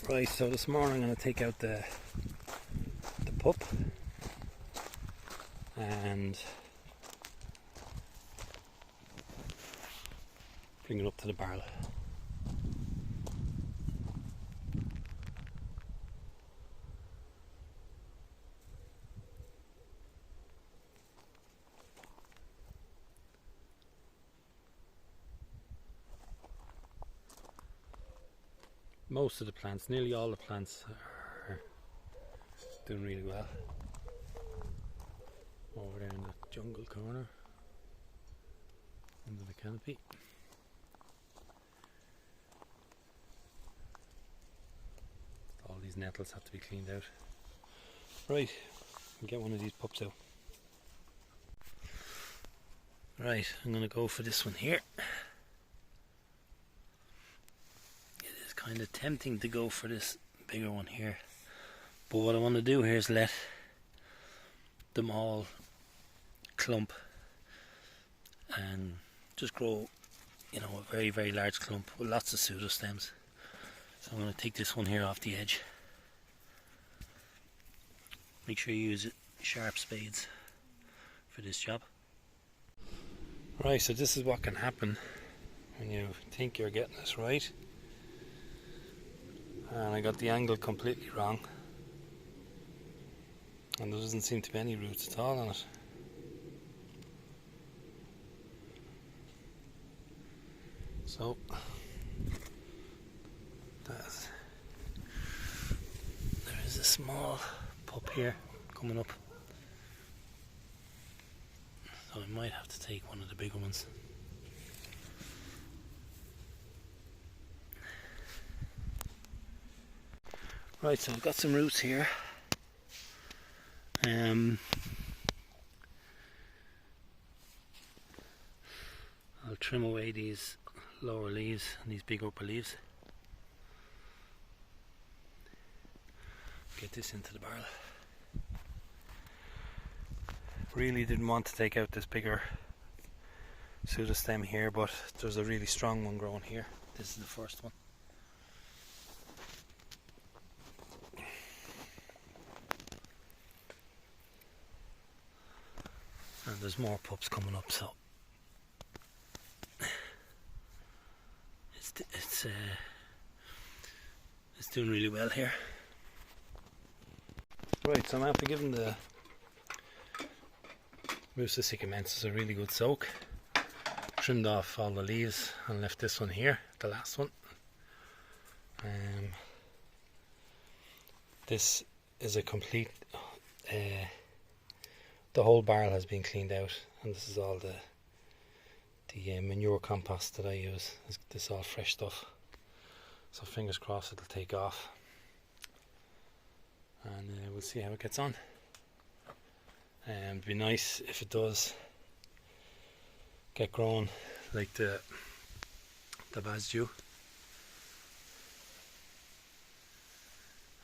Right, so this morning I'm going to take out the pup and bring it up to the barrel. Most of the plants, nearly all the plants are doing really well. Over there in the jungle corner, under the canopy. All these nettles have to be cleaned out. Right, I'll get one of these pups out. Right, I'm going to go for this one here. It is kind of tempting to go for this bigger one here, but what I want to do here is let them all clump and just grow, you know, a very, very large clump with lots of pseudostems. So I'm going to take this one here off the edge. Make sure you use sharp spades for this job. Right, so this is what can happen when you think you're getting this right. And I got the angle completely wrong. And there doesn't seem to be any roots at all on it. So there is a small pup here coming up. So I might have to take one of the bigger ones. Right, so I've got some roots here. I'll trim away these lower leaves and these big upper leaves. Get this into the barrel. Really didn't want to take out this bigger pseudostem here, but there's a really strong one growing here. This is the first one. And there's more pups coming up, so it's doing really well here. Right, so I'm after giving the roots of Sikkimensis a really good soak. Trimmed off all the leaves and left this one here, the last one. This is a complete the whole barrel has been cleaned out, and this is all the manure compost that I use. This is all fresh stuff, so fingers crossed it'll take off, and we'll see how it gets on. It'd be nice if it does get growing like the basju,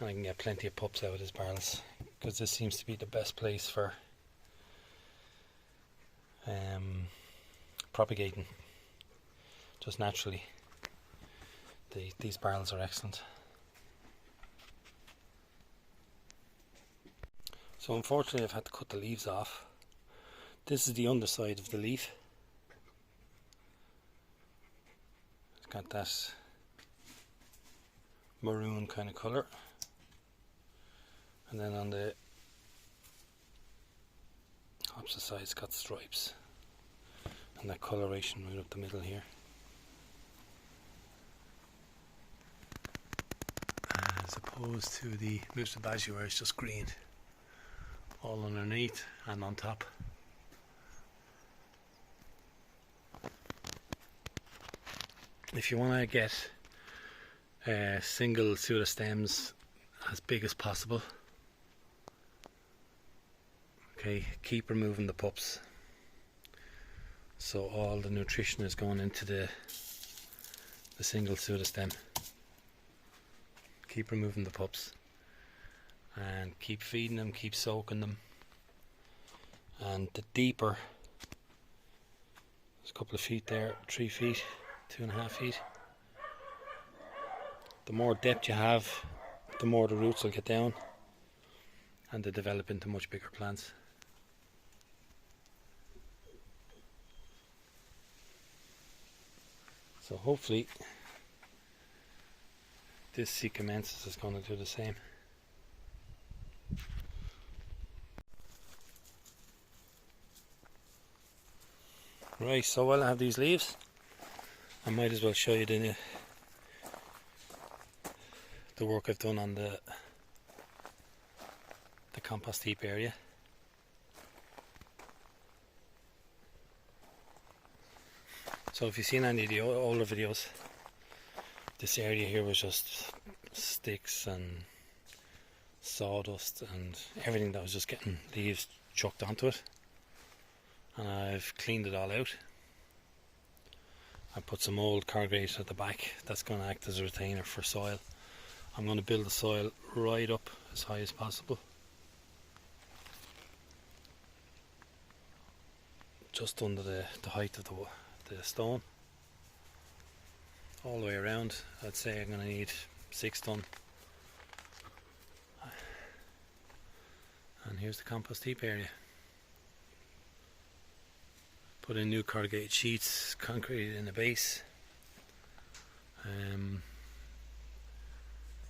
and I can get plenty of pups out of these barrels, because this seems to be the best place for propagating just naturally. These barrels are excellent. So unfortunately I've had to cut the leaves off. This is the underside of the leaf. It's got that maroon kind of colour, and then on the opposite side it's got stripes and that coloration right up the middle here. As opposed to the basju where it's just green all underneath and on top. If you want to get single pseudostems as big as possible, okay, keep removing the pups, so all the nutrition is going into the single pseudostem. Keep removing the pups and keep feeding them, keep soaking them, and the deeper, there's a couple of feet there, 3 feet, 2.5 feet, the more depth you have, the more the roots will get down and they develop into much bigger plants. So hopefully this Sikkimensis is going to do the same. Right, so while I have these leaves, I might as well show you the work I've done on the compost heap area. So if you've seen any of the older videos, this area here was just sticks and sawdust and everything that was just getting leaves chucked onto it, and I've cleaned it all out. I put some old corrugate at the back that's going to act as a retainer for soil. I'm going to build the soil right up as high as possible, just under the height of the stone, all the way around. I'd say I'm going to need 6 ton. And here's the compost heap area. Put in new corrugated sheets, concrete in the base.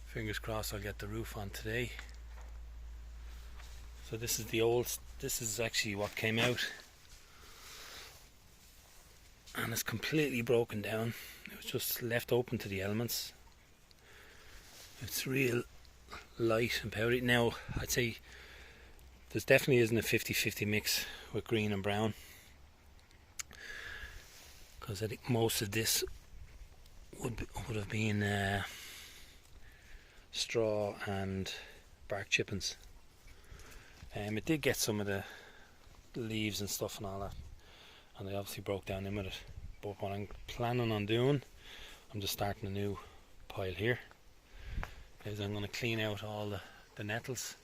Fingers crossed I'll get the roof on today. So this is actually what came out, and it's completely broken down. It was just left open to the elements. It's real light and powdery. Now I'd say there definitely isn't a 50-50 mix with green and brown, because I think most of this would have been straw and bark chippings. It did get some of the leaves and stuff and all that, and they obviously broke down in with it. But what I'm planning on doing, I'm just starting a new pile here, is I'm going to clean out all the nettles.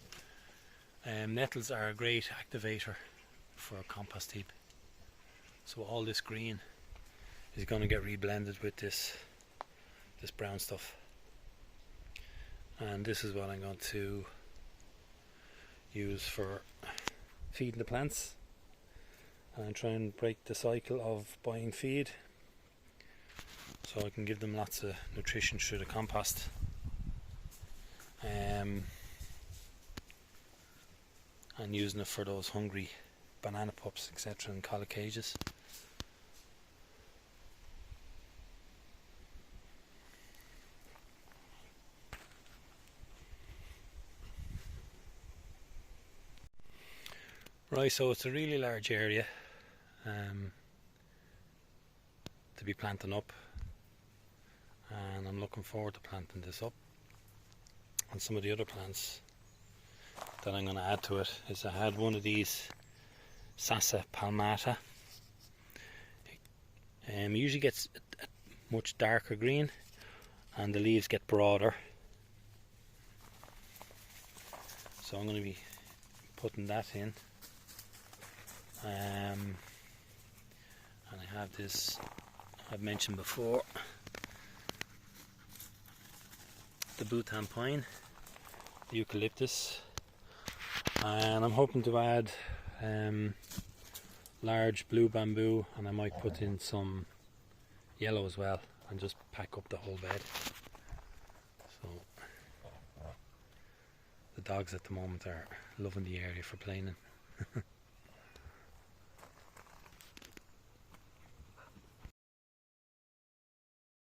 Nettles are a great activator for a compost heap. So all this green is going to get reblended with this brown stuff, and this is what I'm going to use for feeding the plants and try and break the cycle of buying feed, so I can give them lots of nutrition through the compost. And using it for those hungry banana pups, etc., and colic cages. Right, so it's a really large area to be planting up, and I'm looking forward to planting this up. And some of the other plants that I'm going to add to it is, I had one of these Sassa palmata. It usually gets a much darker green and the leaves get broader, so I'm going to be putting that in. And I have this, I've mentioned before, the Bhutan pine, the eucalyptus, and I'm hoping to add large blue bamboo, and I might put in some yellow as well and just pack up the whole bed. So the dogs at the moment are loving the area for playing in.